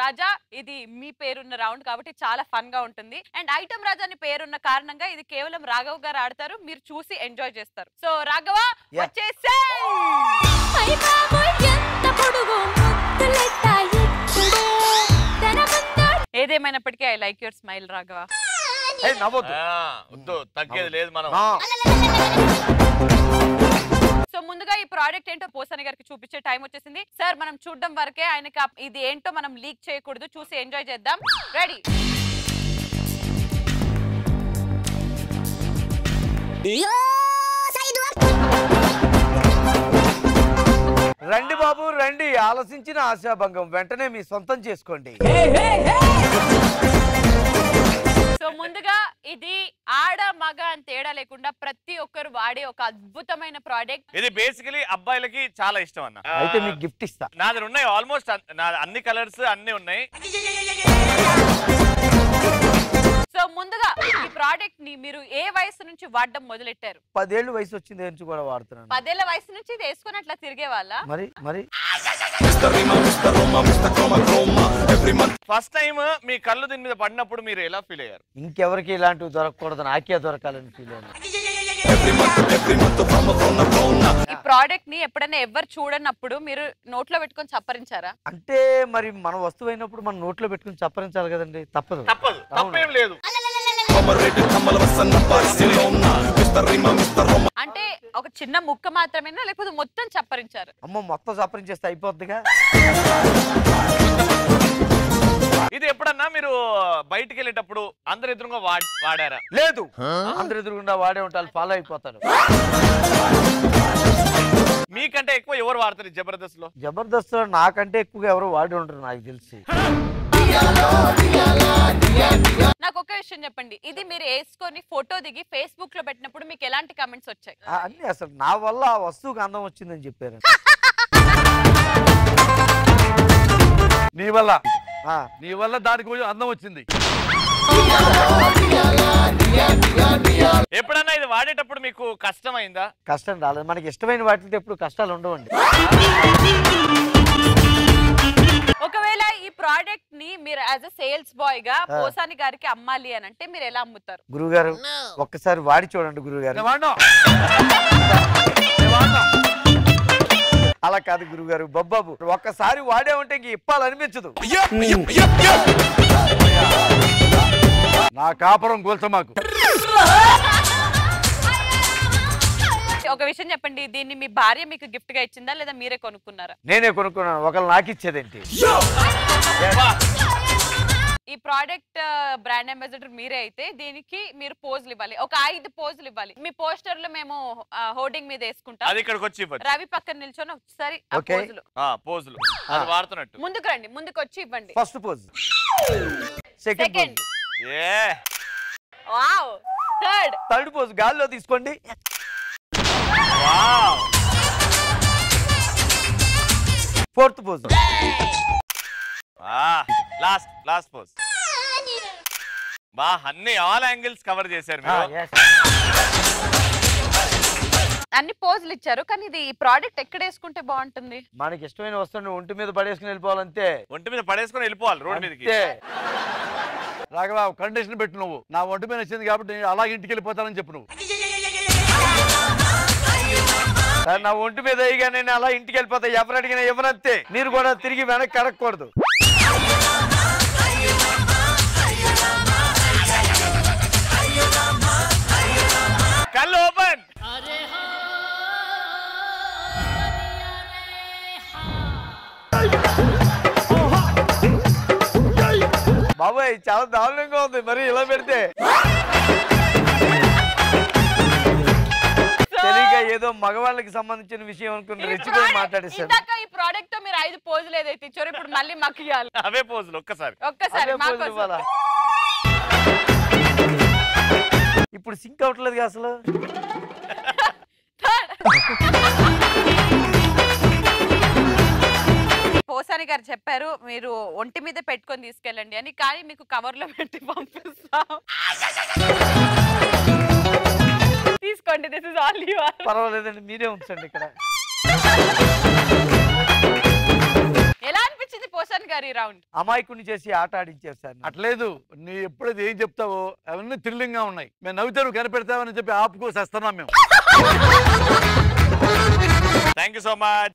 రాజా ఇది మీ పేరున్న రౌండ్ కాబట్టి చాలా ఫన్ గా ఉంటుంది అండ్ ఐటమ్ రాజా అని పేరున్న కారణంగా ఇది కేవలం రాఘవ్ గారు ఆడతారు మీరు చూసి ఎంజాయ్ చేస్తారు సో రాఘవ వచ్చేసేయ్ ఏదేమైనప్పటికీ I like your smile Raghava తగ్గేది లేదు మనం సో ముందుగా ఈ ప్రోడక్ట్ ఏంటో పోసాని గారికి చూపించే టైం వచ్చేసింది సార్ మనం చూడడం వరకే ఆయనకి ఇది ఏంటో మనం లీక్ చేయకూడదు చూసి ఎంజాయ్ చేద్దాం రెడీ రండి బాబు రండి ఆలోచించిన ఆశాభంగం వెంటనే మీ సొంతం చేసుకోండి సో ముందుగా ఇది ఆడ మగ అని తేడా లేకుండా ప్రతి ఒక్కరు వాడే ఒక అద్భుతమైన ప్రోడక్ట్ ఇది బేసికలీ అబ్బాయిలకి చాలా ఇష్టం అన్న అయితే మీకు గిఫ్ట్ ఇస్తా నా దగ్గర ఉన్నాయి ఆల్మోస్ట్ అన్ని కలర్స్ అన్ని ఉన్నాయి సో ముందుగా ఈ ప్రోడక్ట్ ని మీరు ఏ వయసు నుంచి వాడడం మొదలెట్టారు 10 ఏళ్ల వయసు వచ్చింది నుంచి కూడా వాడుతున్నాను 10 ఏళ్ల వయసు నుంచి ఇది వేసుకుని అట్లా తిరిగే వాళ్ళ మరి ఫస్ట్ టైం మీ కళ్ళు దీని మీద పడినప్పుడు మీరు ఎలా ఫీల్ అయ్యారు ఇంకెవరికి ఇలాంటివి దొరకకూడదు నాకే దొరకాలని ఫీల్ అయ్యాను ఈ ప్రోడక్ట్ ని ఎప్పుడైనా ఎవరు చూడనప్పుడు మీరు నోట్లో పెట్టుకొని చప్పరించారా అంటే మరి మన వస్తువు అయినప్పుడు మన నోట్లో పెట్టుకుని చప్పరించాలి కదండి తప్పదు తప్పేం లేదు అంటే ఒక చిన్న ముక్క మాత్రమేనా లేకపోతే మొత్తం చప్పరించారు అమ్మ మొత్తం చప్పరించేస్తే అయిపోద్దిగా ఇది ఎప్పుడన్నా మీరు బయటికి వెళ్ళేటప్పుడు అందరు ఎదురుగా వాడారా లేదు అందరు ఎదురుగుండా వాడే ఉంటారు ఫాలో అయిపోతారు మీకంటే ఎక్కువ ఎవరు వాడతారు జబర్దస్త్ లో జబర్దస్త్ నాకంటే ఎక్కువగా ఎవరు వాడి ఉంటారు నాకు తెలిసి నాకు ఒక విషయం చెప్పండి ఇది మీరు వేసుకొని ఫోటో దిగి ఫేస్బుక్ లో పెట్టినప్పుడు మీకు ఎలాంటి కామెంట్స్ వచ్చాయి అన్ని అసలు నా వల్ల ఆ వస్తువుకి అందం వచ్చిందని చెప్పారు నీ వల్ల దానికి కొంచెం అందం వచ్చింది ఎప్పుడన్నా ఇది వాడేటప్పుడు మీకు కష్టమైందా కష్టం రాలేదు మనకి ఇష్టమైన వాటితో ఎప్పుడు కష్టాలు ఉండవండి ఒకవేళ ఈ ప్రోడక్ట్ ని మీరు యాజ్ అ సేల్స్ బాయ్ గా పోసాని గారికి అమ్మాలి అని అంటే మీరు ఎలా అమ్ముతారు గురుగారు ఒక్కసారి వాడి చూడండి గురుగారు అలా కాదు గురుగారు బొబ్బాబు ఒక్కసారి వాడేమంటే ఇంక ఇప్పాలనిపించదు నా కాపురం గోల్చ మాకు ఒక విషయం చెప్పండి దీన్ని మీ భార్య మీకు గిఫ్ట్ గా ఇచ్చిందా లేదా మీరే కొనుక్కున్నారా నేనే కొనుక్కున్నాను ఒకళ్ళు నాకు ఇచ్చేదేంటి ఈ ప్రోడక్ట్ బ్రాండ్ అంబాసిడర్ మీరే అయితే దీనికి మీరు పోజులు ఇవ్వాలి ఒక 5 పోజులు ఇవ్వాలి మీ పోస్టర్ లో మేము హోర్డింగ్ మీద వేసుకుంటాం అది ఇక్కడికి వచ్చి ఇవ్వండి రవి పక్కన నిల్చొని ఒకసారి పోజులు అది వాడుతున్నట్టు ముందుకు రండి ముందుకు వచ్చి ఇవ్వండి first pose second wow third pose గాల్లో తీసుకోండి ఫోర్త్ పోజ్ లాస్ట్ పోజ్ బా అన్ని ఆల్ యాంగిల్స్ కవర్ చేశారు అన్ని పోజులు ఇచ్చారు కానీ ఇది ఈ ప్రోడక్ట్ ఎక్కడ వేసుకుంటే బాగుంటుంది మనకి ఇష్టమైన వస్తువుని ఒంటి మీద పడేసుకుని వెళ్ళిపోవాలంతే ఒంటి మీద పడేసుకుని వెళ్ళిపోవాలి రోడ్ మీదకి రాఘవ కండిషన్ పెట్టు నువ్వు నా ఒంటి మీద వచ్చింది కాబట్టి నేను అలాగే ఇంటికి వెళ్ళిపోతానని చెప్పు నువ్వు నా ఒంటి మీద అయ్యిగా నేను అలా ఇంటికి వెళ్ళిపోతా ఎవరు అడిగినా ఎవరంతే మీరు కూడా తిరిగి వెనక్కి అడగకూడదు కళ్ళు ఓపెన్ బాబాయ్ చాలా దారుణంగా ఉంది మరి ఇలా పెడితే తెలియక ఏదో మగవాళ్ళకి సంబంధించిన విషయం అనుకుని రెచ్చిపోయి మాట్లాడేస్తారు ఈ ప్రోడక్ట్ తో మీరు 5 పోజులు ఏదైతే ఇచ్చారో ఇప్పుడు మళ్ళీ మాకు ఇవ్వాలి అవే పోజులు ఒక్కసారి ఇప్పుడు సింక్ అవట్లేదు అసలు పోసాని గారు చెప్పారు మీరు ఒంటి మీద పెట్టుకొని తీసుకెళ్ళండి అని కానీ మీకు కవర్ లో పెట్టి పంపిస్తాం తీసుకోండి this is all you are పర్వాలేదండి మీరే ఉంచండి ఇక్కడ ఎలా అనిపించింది పోసాని గారు ఈ రౌండ్? అమాయకుని చేసి ఆట ఆడించారు సార్. అట్లేదు, నీ ఎప్పుడైతే ఏం చెప్తావో అవన్నీ థ్రిల్లింగ్ గా ఉన్నాయి. మేము నవ్వుతాను కనిపెడతామని చెప్పి ఆపుకోసేస్తున్నాం మేము. Thank you so much.